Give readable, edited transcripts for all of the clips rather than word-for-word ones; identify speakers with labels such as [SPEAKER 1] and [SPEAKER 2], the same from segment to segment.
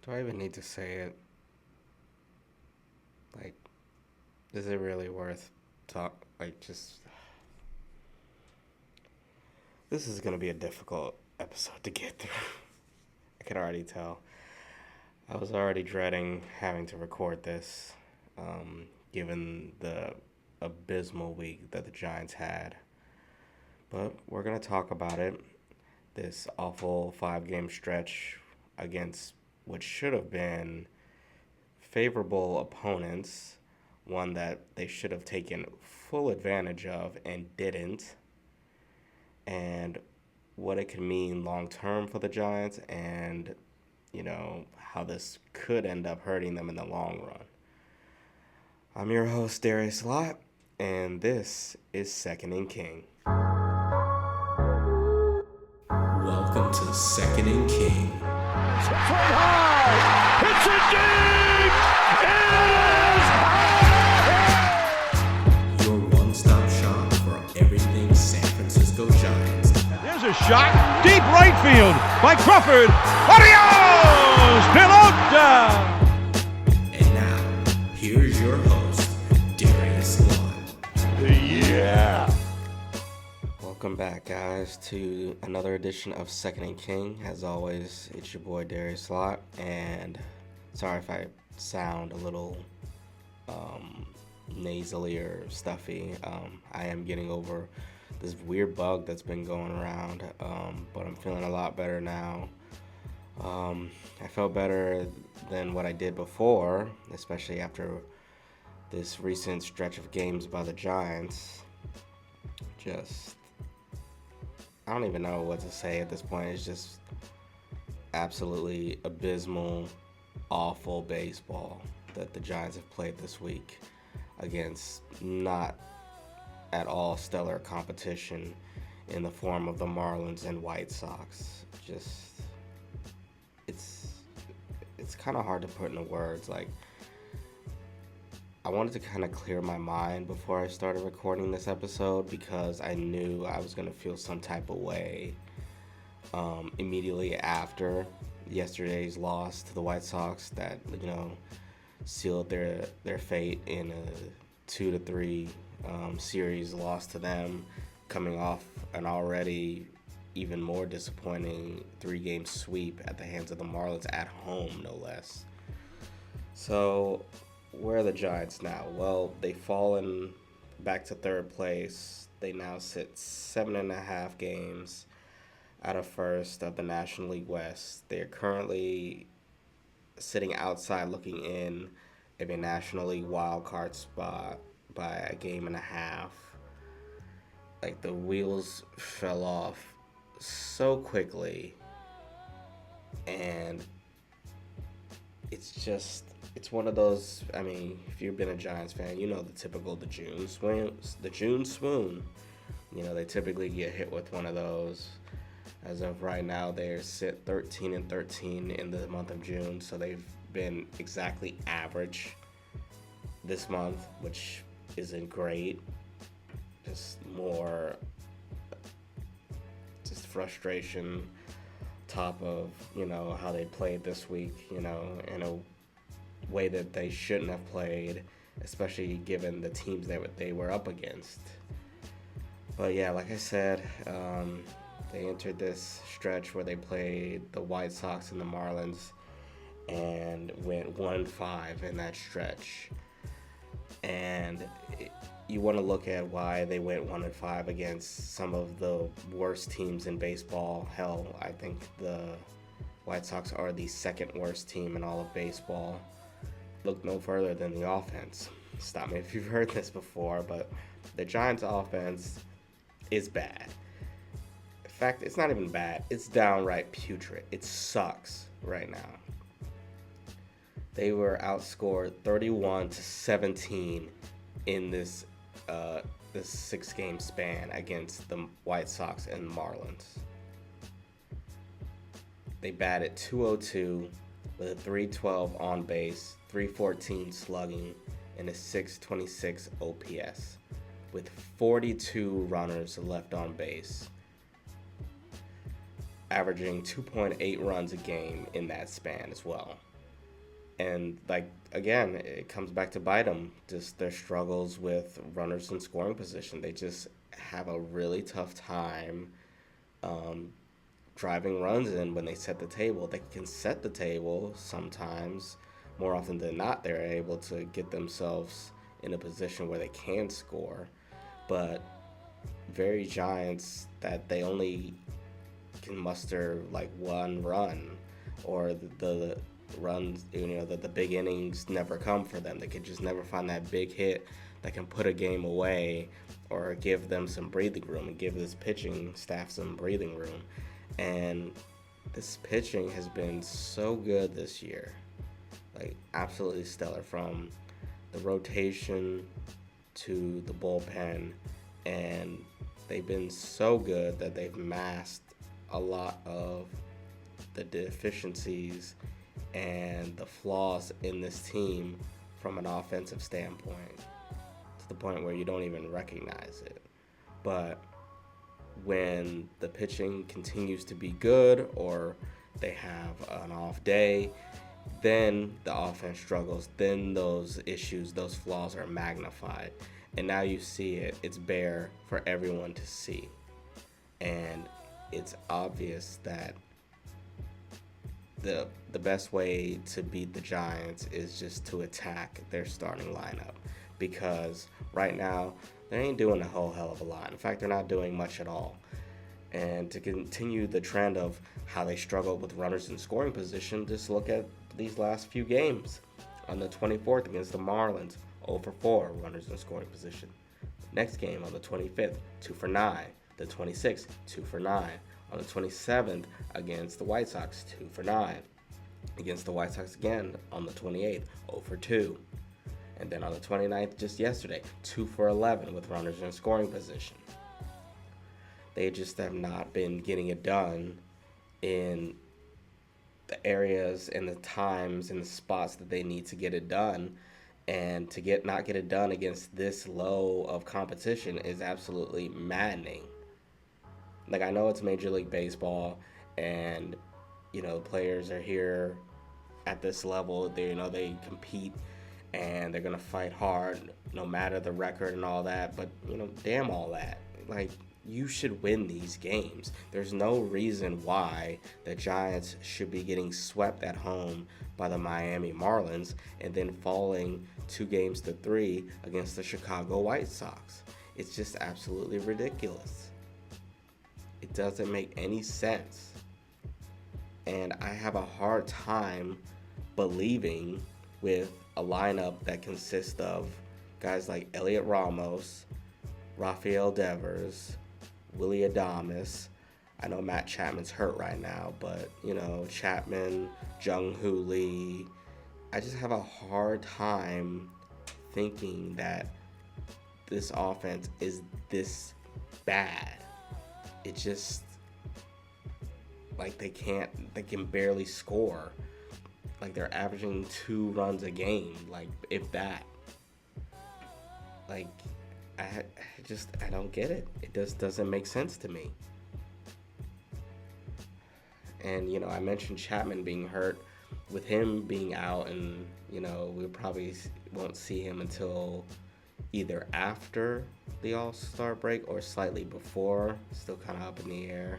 [SPEAKER 1] Do I even need to say it? Like, is it really worth talk? Like, just this is gonna be a difficult episode to get through. I can already tell. I was already dreading having to record this, given the abysmal week that the Giants had. But we're gonna talk about it. This awful 5 game stretch against what should have been favorable opponents, one that they should have taken full advantage of and didn't, and what it could mean long term for the Giants, and how this could end up hurting them in the long run. I'm your host, Darius Lott, and this is Second and King. Welcome to Second and King.
[SPEAKER 2] From high, it's a deep, it is high!
[SPEAKER 1] Your one-stop shop for everything San Francisco Giants.
[SPEAKER 2] There's a shot, deep right field by Crawford. Adios, pelota!
[SPEAKER 1] And now, here's your host, Darius Lott.
[SPEAKER 2] Yeah.
[SPEAKER 1] Welcome back, guys, to another edition of Second and King. As always, it's your boy Darius Lott, and sorry if I sound a little nasally or stuffy. I am getting over this weird bug that's been going around, but I'm feeling a lot better now. I felt better than what I did before, especially after this recent stretch of games by the Giants. I don't even know what to say at this point. It's just absolutely abysmal, awful baseball that the Giants have played this week against not at all stellar competition in the form of the Marlins and White Sox. It's kind of hard to put into words. Like, I wanted to kind of clear my mind before I started recording this episode because I knew I was going to feel some type of way immediately after yesterday's loss to the White Sox that, sealed their fate in a 2-3 series loss to them, coming off an already even more disappointing 3-game sweep at the hands of the Marlins at home, no less. So, where are the Giants now? Well, they've fallen back to third place. They now sit 7.5 games out of first of the National League West. They are currently sitting outside looking in of a National League wild card spot by a game and a half. Like, the wheels fell off so quickly, and it's one of those. I mean, if you've been a Giants fan, you know the typical the June swoon. They typically get hit with one of those. As of right now, they're sit 13-13 in the month of June, so they've been exactly average this month, which isn't great. Just frustration top of how they played this week, in a way that they shouldn't have played, especially given the teams that they were up against. But yeah, like I said, they entered this stretch where they played the White Sox and the Marlins and went 1-5 in that stretch. And you want to look at why they went 1-5 against some of the worst teams in baseball. Hell, I think the White Sox are the second worst team in all of baseball. Look no further than the offense. Stop me if you've heard this before, but the Giants' offense is bad. In fact, it's not even bad. It's downright putrid. It sucks right now. They were outscored 31-17 in this 6-game span against the White Sox and Marlins. They batted .202 with a .312 on base, .314 slugging, and a .626 OPS, with 42 runners left on base, averaging 2.8 runs a game in that span as well. And like again, it comes back to bite them. Just their struggles with runners in scoring position. They just have a really tough time um, driving runs in when they set the table. They can set the table sometimes. More often than not, they're able to get themselves in a position where they can score. But very Giants that they only can muster like one run, or the runs, the big innings never come for them. They could just never find that big hit that can put a game away or give them some breathing room and give this pitching staff some breathing room. And this pitching has been so good this year, like absolutely stellar, from the rotation to the bullpen, and they've been so good that they've masked a lot of the deficiencies and the flaws in this team from an offensive standpoint, to the point where you don't even recognize it. But when the pitching continues to be good, or they have an off day, then the offense struggles. Then those issues, those flaws are magnified. And now you see it. It's bare for everyone to see. And it's obvious that the best way to beat the Giants is just to attack their starting lineup, because right now they ain't doing a whole hell of a lot. In fact, they're not doing much at all. And to continue the trend of how they struggled with runners in scoring position, just look at these last few games. On the 24th against the Marlins, 0 for 4 runners in scoring position. Next game on the 25th, 2 for 9. The 26th, 2 for 9. On the 27th against the White Sox, 2 for 9. Against the White Sox again on the 28th, 0 for 2. And then on the 29th, just yesterday, 2 for 11 with runners in scoring position. They just have not been getting it done in the areas and the times and the spots that they need to get it done. And to not get it done against this low of competition is absolutely maddening. Like, I know it's Major League Baseball, and players are here at this level. They compete, and they're gonna fight hard no matter the record and all that. But damn all that. Like, you should win these games. There's no reason why the Giants should be getting swept at home by the Miami Marlins and then falling 2-3 against the Chicago White Sox. It's just absolutely ridiculous. It doesn't make any sense. And I have a hard time believing, with a lineup that consists of guys like Elliot Ramos, Rafael Devers, Willie Adames. I know Matt Chapman's hurt right now, but Chapman, Jung-Hoo Lee. I just have a hard time thinking that this offense is this bad. It just, like, they can barely score. Like, they're averaging 2 runs a game, like, if that. Like, I don't get it. It just doesn't make sense to me. And, I mentioned Chapman being hurt. With him being out, and, we probably won't see him until either after the All-Star break or slightly before. Still kind of up in the air.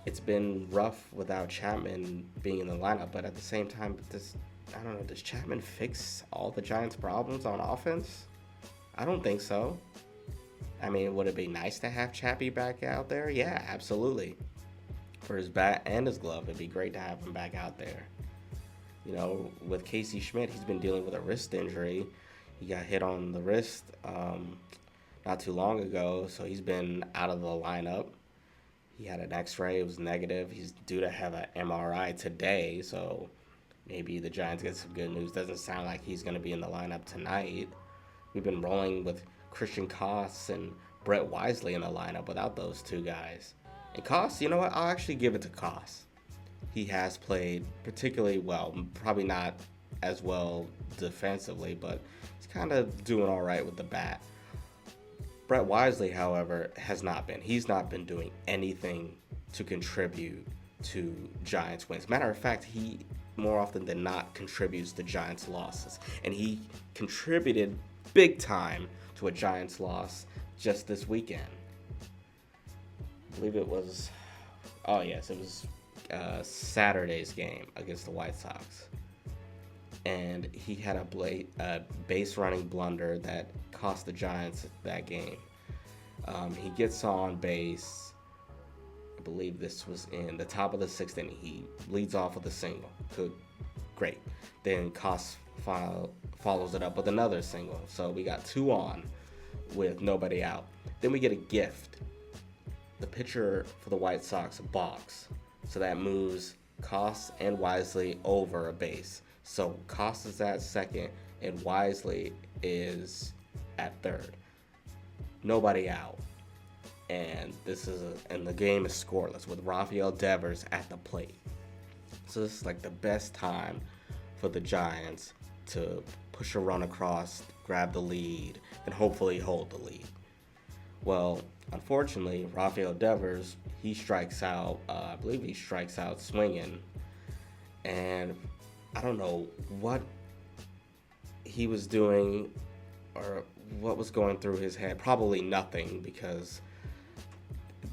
[SPEAKER 1] It's been rough without Chapman being in the lineup, but at the same time, does Chapman fix all the Giants' problems on offense? I don't think so. I mean, would it be nice to have Chappie back out there? Yeah, absolutely. For his bat and his glove, it'd be great to have him back out there. With Casey Schmidt, he's been dealing with a wrist injury. He got hit on the wrist not too long ago, so he's been out of the lineup. He had an x-ray, it was negative. He's due to have an MRI today, so maybe the Giants get some good news. Doesn't sound like he's going to be in the lineup tonight. We've been rolling with Christian Koss and Brett Wisely in the lineup without those two guys. And Koss, you know what? I'll actually give it to Koss. He has played particularly well. Probably not as well defensively, but he's kind of doing all right with the bat. Brett Wisely, however, has not been. He's not been doing anything to contribute to Giants wins. Matter of fact, he more often than not contributes to Giants' losses. And he contributed big time to a Giants loss just this weekend. I believe it was, it was Saturday's game against the White Sox. And he had a base running blunder that cost the Giants that game. He gets on base. I believe this was in the top of the sixth inning. He leads off with a single. Good, great. Then Koss follows it up with another single. So we got 2 on with nobody out. Then we get a gift. The pitcher for the White Sox balks. So that moves Koss and Wisely over a base. So Koss is at second and Wisely is at third. Nobody out. And the game is scoreless with Rafael Devers at the plate. So this is like the best time for the Giants to push a run across, grab the lead, and hopefully hold the lead. Well, unfortunately, Rafael Devers, he strikes out. I believe he strikes out swinging, and I don't know what he was doing or what was going through his head. Probably nothing, because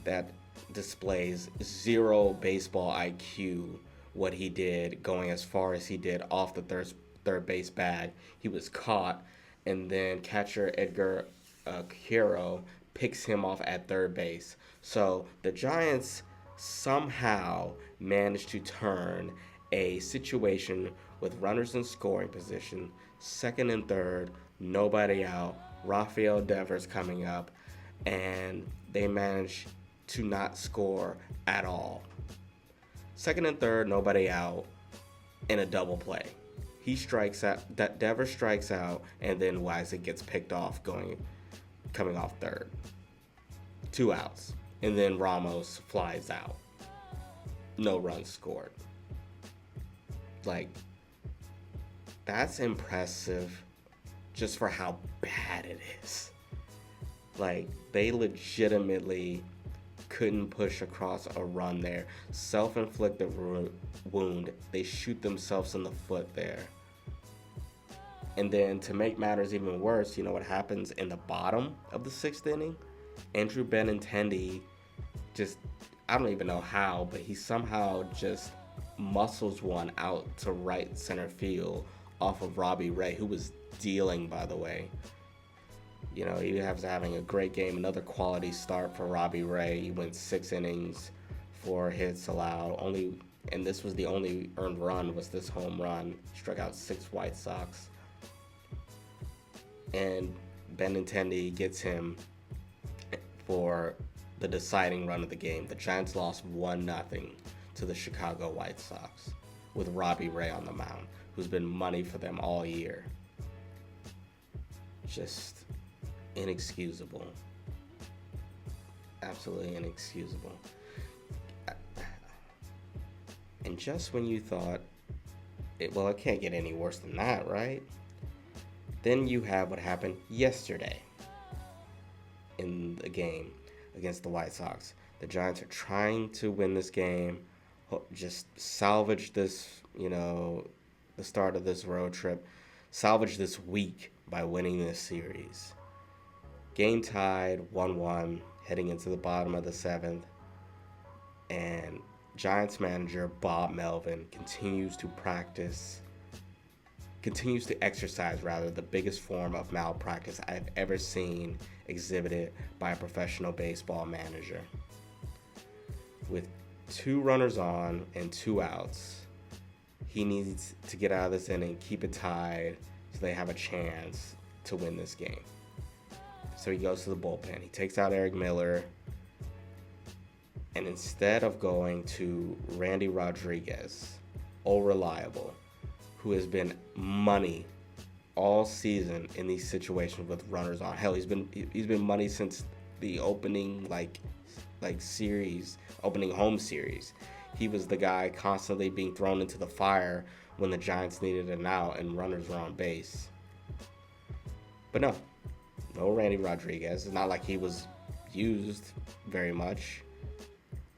[SPEAKER 1] that displays zero baseball IQ, what he did going as far as he did off the third base bag. He was caught, and then catcher Edgar Quero picks him off at third base. So the Giants somehow managed to turn a situation with runners in scoring position, second and third, nobody out, Rafael Devers coming up, and they managed to not score at all. Second and third, nobody out, in a double play. He strikes out, Devers strikes out, and then Wisely gets picked off coming off third. 2 outs. And then Ramos flies out. No runs scored. Like, that's impressive just for how bad it is. Like, they legitimately couldn't push across a run there. Self-inflicted wound. They shoot themselves in the foot there. And then to make matters even worse, you know what happens in the bottom of the 6th inning? Andrew Benintendi I don't even know how, but he somehow just muscles one out to right center field off of Robbie Ray, who was dealing, by the way. You know, he was having a great game, another quality start for Robbie Ray. He went 6 innings, 4 hits allowed. And this was the only earned run, was this home run. Struck out 6 White Sox. And Benintendi gets him for the deciding run of the game. The Giants lost 1-0 to the Chicago White Sox with Robbie Ray on the mound, who's been money for them all year. Just inexcusable. Absolutely inexcusable. And just when you thought, it can't get any worse than that, right? Then you have what happened yesterday in the game against the White Sox. The Giants are trying to win this game, just salvage this, the start of this road trip, salvage this week by winning this series. Game tied 1-1 heading into the bottom of the 7th, and Giants manager Bob Melvin continues to exercise the biggest form of malpractice I've ever seen exhibited by a professional baseball manager. With 2 runners on and 2 outs, he needs to get out of this inning, keep it tied, so they have a chance to win this game. So he goes to the bullpen. He takes out Eric Miller, and instead of going to Randy Rodriguez, old reliable, who has been money all season in these situations with runners on. Hell, he's been money since the opening opening home series. He was the guy constantly being thrown into the fire when the Giants needed an out and runners were on base. But no Randy Rodriguez. It's not like he was used very much.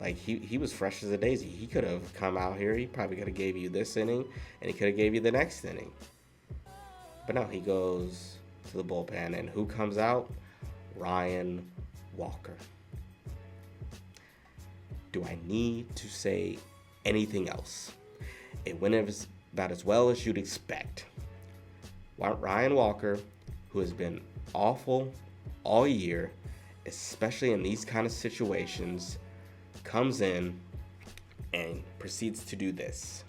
[SPEAKER 1] Like, he was fresh as a daisy. He could have come out here. He probably could have gave you this inning, and he could have gave you the next inning. But no, he goes to the bullpen, and who comes out? Ryan Walker. Do I need to say anything else? It went about as well as you'd expect. Ryan Walker, who has been awful all year, especially in these kind of situations, comes in and proceeds to do this.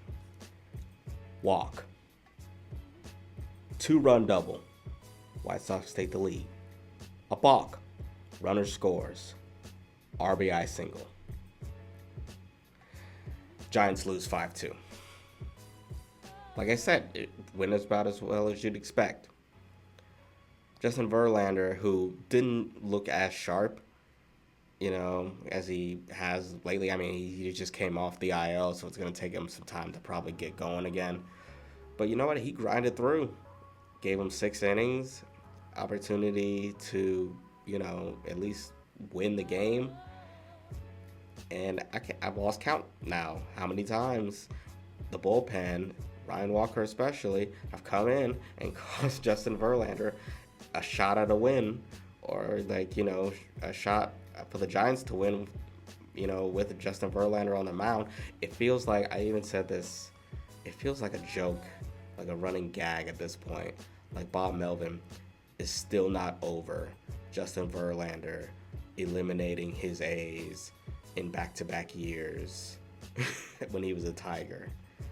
[SPEAKER 1] Walk. 2-run double. White Sox take the lead. A balk. Runner scores. RBI single. Giants lose 5-2. Like I said, it went about as well as you'd expect. Justin Verlander, who didn't look as sharp, as he has lately. I mean, he just came off the IL, so it's going to take him some time to probably get going again. But you know what? He grinded through. Gave him 6 innings, opportunity to, at least win the game. And I've lost count now how many times the bullpen, Ryan Walker especially, have come in and cost Justin Verlander a shot at a win, or a shot for the Giants to win, with Justin Verlander on the mound. It feels like, I even said this, it feels like a joke, like a running gag at this point. Like Bob Melvin is still not over Justin Verlander eliminating his A's in back-to-back years when he was a Tiger.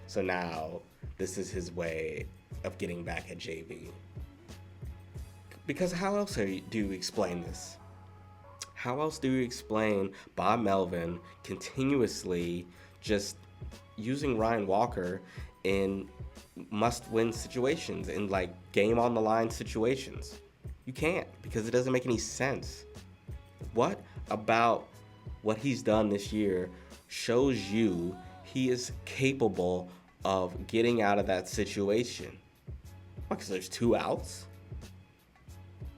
[SPEAKER 1] So now this is his way of getting back at JV. Because how else do you explain this? How else do you explain Bob Melvin continuously just using Ryan Walker in must-win situations, in like game-on-the-line situations? You can't, because it doesn't make any sense. What about what he's done this year shows you he is capable of getting out of that situation? Because there's 2 outs?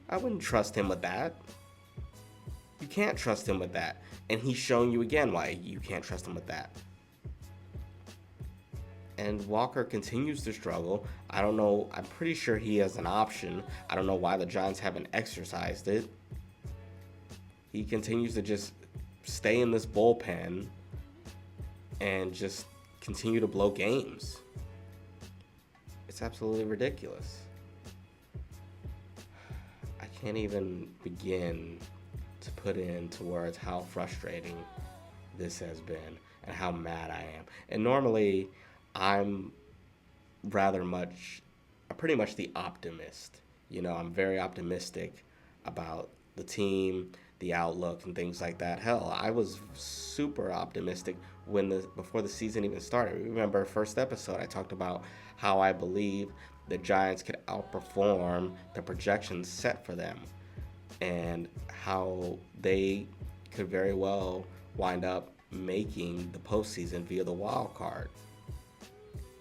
[SPEAKER 1] I wouldn't trust him with that. You can't trust him with that. And he's showing you again why you can't trust him with that. And Walker continues to struggle. I don't know. I'm pretty sure he has an option. I don't know why the Giants haven't exercised it. He continues to just stay in this bullpen and just continue to blow games. It's absolutely ridiculous. I can't even begin to put into words how frustrating this has been and how mad I am. And normally I'm pretty much the optimist. I'm very optimistic about the team, the outlook, and things like that. Hell, I was super optimistic before the season even started. Remember, first episode, I talked about how I believe the Giants could outperform the projections set for them, and how they could very well wind up making the postseason via the wild card.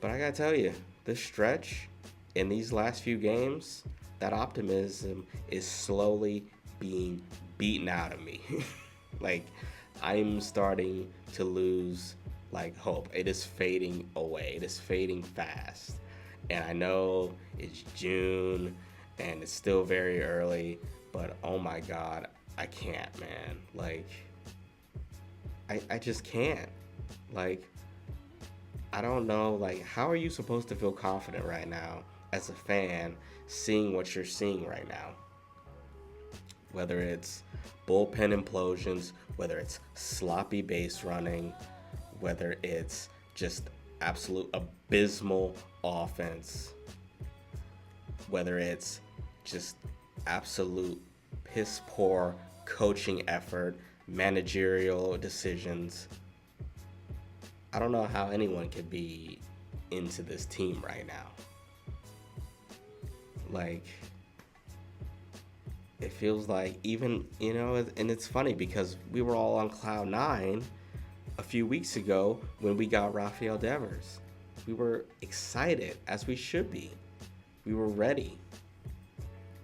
[SPEAKER 1] But I gotta tell you, this stretch in these last few games, that optimism is slowly being beaten out of me. Like, I'm starting to lose hope. It is fading away. It is fading fast. And I know it's June and it's still very early, but oh my God, I can't, man. I just can't. I don't know, how are you supposed to feel confident right now as a fan seeing what you're seeing right now? Whether it's bullpen implosions, whether it's sloppy base running, whether it's just absolute abysmal offense, whether it's just absolute piss poor coaching effort, managerial decisions. I don't know how anyone could be into this team right now. It feels like even, and it's funny because we were all on cloud 9 a few weeks ago when we got Rafael Devers. We were excited, as we should be. We were ready,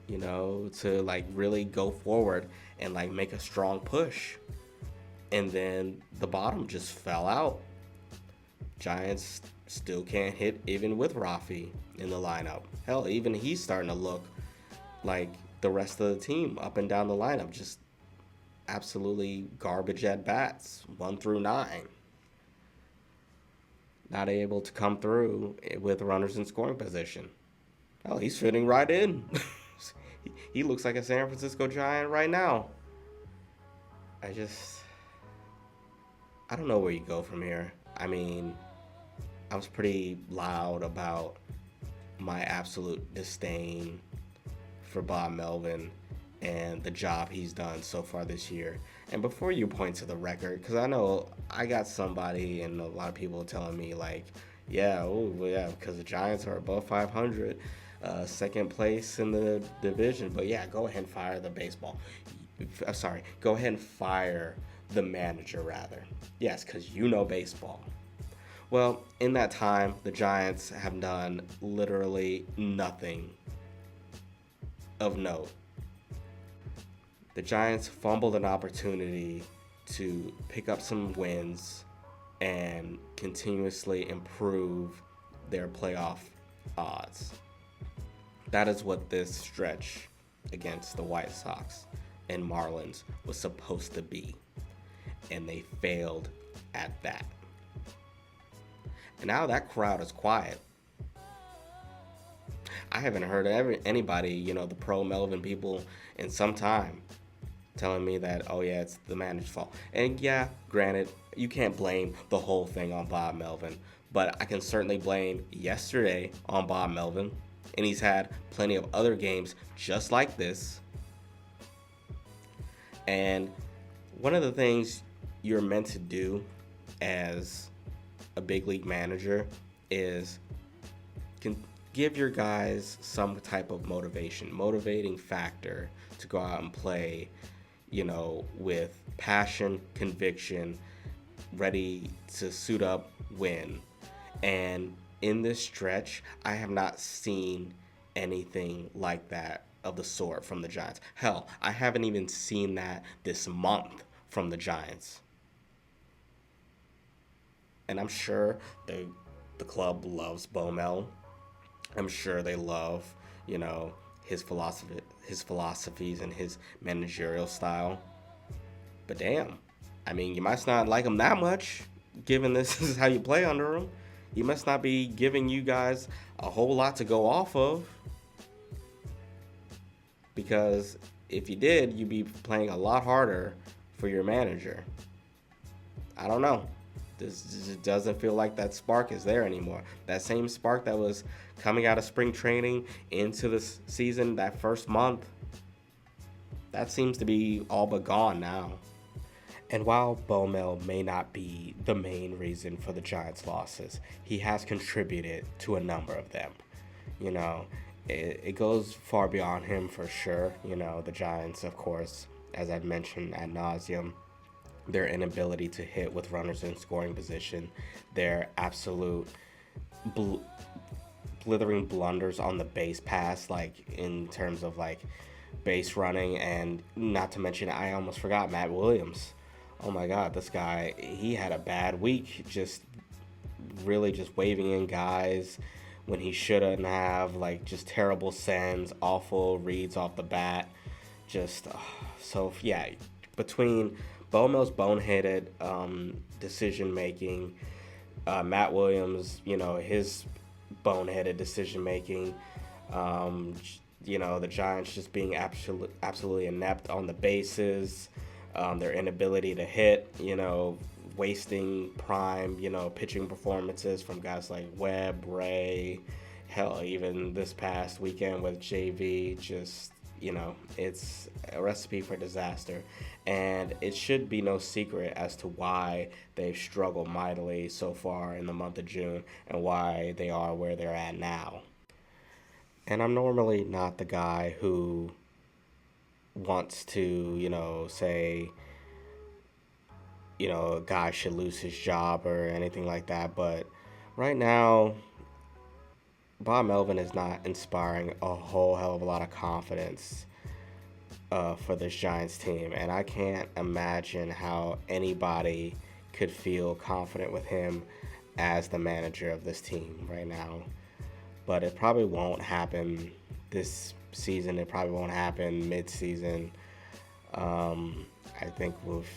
[SPEAKER 1] to really go forward and make a strong push. And then the bottom just fell out. Giants still can't hit even with Rafi in the lineup. Hell, even he's starting to look like the rest of the team up and down the lineup. Just absolutely garbage at bats, 1 through 9. Not able to come through with runners in scoring position. Oh, he's fitting right in. He looks like a San Francisco Giant right now. I don't know where you go from here. I mean, I was pretty loud about my absolute disdain for Bob Melvin and the job he's done so far this year. And before you point to the record, because I know I got somebody and a lot of people telling me like, because the Giants are above 500, second place in the division. But yeah, go ahead and fire the go ahead and fire the manager rather. Yes, because you know baseball. Well, in that time, the Giants have done literally nothing of note. The Giants fumbled an opportunity to pick up some wins and continuously improve their playoff odds. That is what this stretch against the White Sox and Marlins was supposed to be. And they failed at that. And now that crowd is quiet. I haven't heard anybody, the pro Melvin people in some time telling me that, oh yeah, it's the manager's fault. And yeah, granted, you can't blame the whole thing on Bob Melvin, but I can certainly blame yesterday on Bob Melvin. And he's had plenty of other games just like this. And one of the things you're meant to do as a big league manager is give your guys some type of motivating factor to go out and play, with passion, conviction, ready to suit up, win. And in this stretch, I have not seen anything like that of the sort from the Giants. Hell, I haven't even seen that this month from the Giants. And I'm sure the club loves Bo Mel. I'm sure they love, his philosophies and his managerial style. But damn, I mean, you must not like him that much, given this is how you play under him. He must not be giving you guys a whole lot to go off of. Because if you did, you'd be playing a lot harder for your manager. I don't know. This just doesn't feel like that spark is there anymore. That same spark that was coming out of spring training into the season that first month, that seems to be all but gone now. And while Bo Mel may not be the main reason for the Giants' losses, he has contributed to a number of them. It goes far beyond him for sure. The Giants, of course, as I've mentioned ad nauseum, their inability to hit with runners in scoring position, their absolute blithering blunders on the base pass, like in terms of like base running, and not to mention, I almost forgot Matt Williams. Oh my God, this guy, he had a bad week, just really just waving in guys when he shouldn't have, like just terrible sends, awful reads off the bat. Between Bo Mel's boneheaded decision making, Matt Williams, his boneheaded decision making, the Giants just being absolutely inept on the bases, their inability to hit, wasting prime, pitching performances from guys like Webb, Ray, hell, even this past weekend with JV, just, it's a recipe for disaster. And it should be no secret as to why they've struggled mightily so far in the month of June and why they are where they're at now. And I'm normally not the guy who wants to, say, a guy should lose his job or anything like that. But right now, Bob Melvin is not inspiring a whole hell of a lot of confidence for this Giants team, and I can't imagine how anybody could feel confident with him as the manager of this team right now. But it probably won't happen this season. It probably won't happen mid-season. I think we've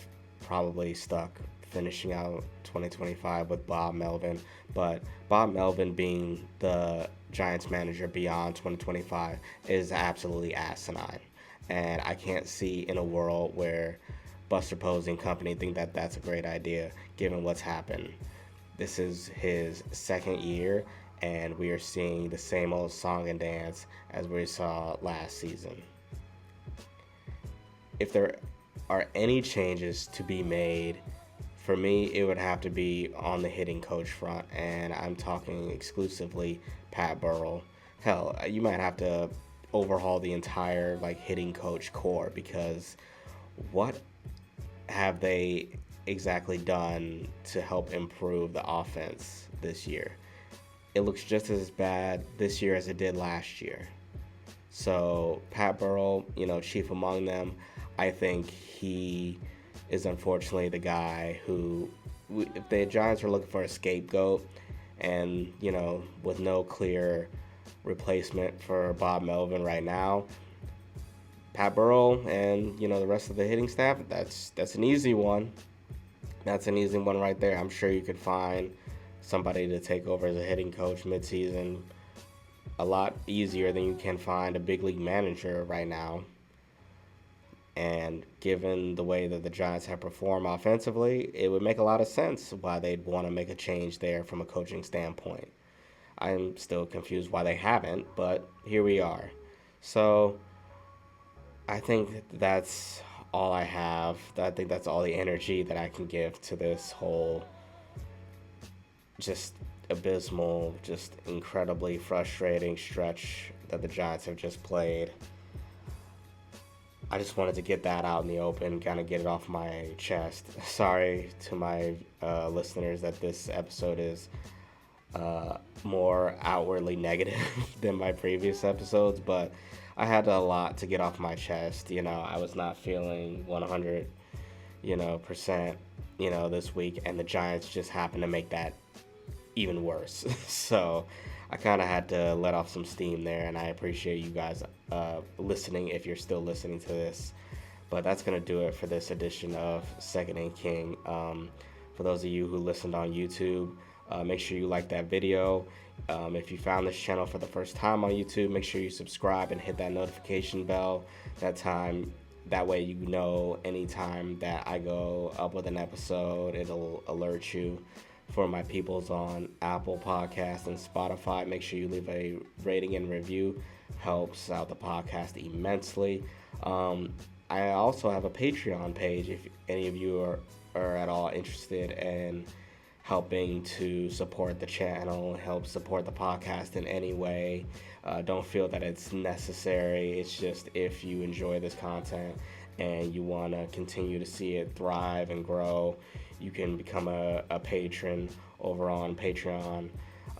[SPEAKER 1] probably stuck finishing out 2025 with Bob Melvin. But Bob Melvin being the Giants manager beyond 2025 is absolutely asinine. And I can't see in a world where Buster Posey and company think that that's a great idea, given what's happened. This is his second year, and we are seeing the same old song and dance as we saw last season. If there are any changes to be made, for me, it would have to be on the hitting coach front, and I'm talking exclusively Pat Burrell. Hell, you might have to overhaul the entire hitting coach core, because what have they exactly done to help improve the offense this year? It looks just as bad this year as it did last year. So Pat Burrell, chief among them, I think he is unfortunately the guy who, if the Giants are looking for a scapegoat and, with no clear replacement for Bob Melvin right now, Pat Burrell and, the rest of the hitting staff, that's an easy one. That's an easy one right there. I'm sure you could find somebody to take over as a hitting coach midseason a lot easier than you can find a big league manager right now. And given the way that the Giants have performed offensively, it would make a lot of sense why they'd want to make a change there from a coaching standpoint. I'm still confused why they haven't, but here we are. So I think that's all I have. I think that's all the energy that I can give to this whole just abysmal, just incredibly frustrating stretch that the Giants have just played. I just wanted to get that out in the open, kind of get it off my chest. Sorry to my listeners that this episode is more outwardly negative than my previous episodes, but I had a lot to get off my chest. I was not feeling 100, percent, this week, and the Giants just happened to make that even worse. So I kind of had to let off some steam there, and I appreciate you guys listening if you're still listening to this. But that's going to do it for this edition of Second and King. For those of you who listened on YouTube, make sure you like that video. If you found this channel for the first time on YouTube, make sure you subscribe and hit that notification bell. That way you know anytime that I go up with an episode, it'll alert you. For my peoples on Apple Podcasts and Spotify, make sure you leave a rating and review. Helps out the podcast immensely. I also have a Patreon page if any of you are at all interested in helping to support the channel, help support the podcast in any way. Don't feel that it's necessary. It's just if you enjoy this content and you want to continue to see it thrive and grow, you can become a patron over on Patreon.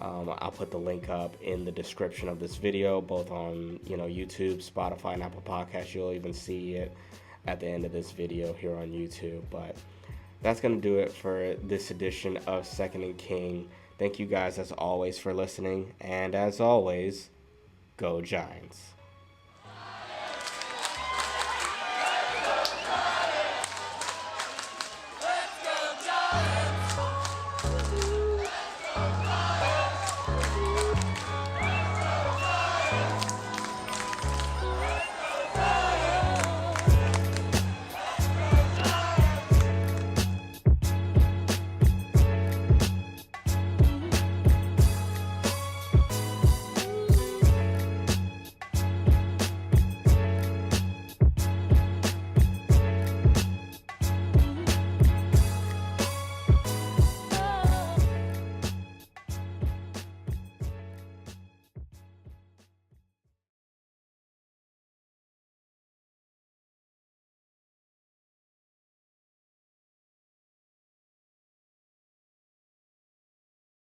[SPEAKER 1] I'll put the link up in the description of this video, both on YouTube, Spotify, and Apple Podcasts. You'll even see it at the end of this video here on YouTube. But that's going to do it for this edition of Second and King. Thank you guys as always for listening, and as always, go Giants.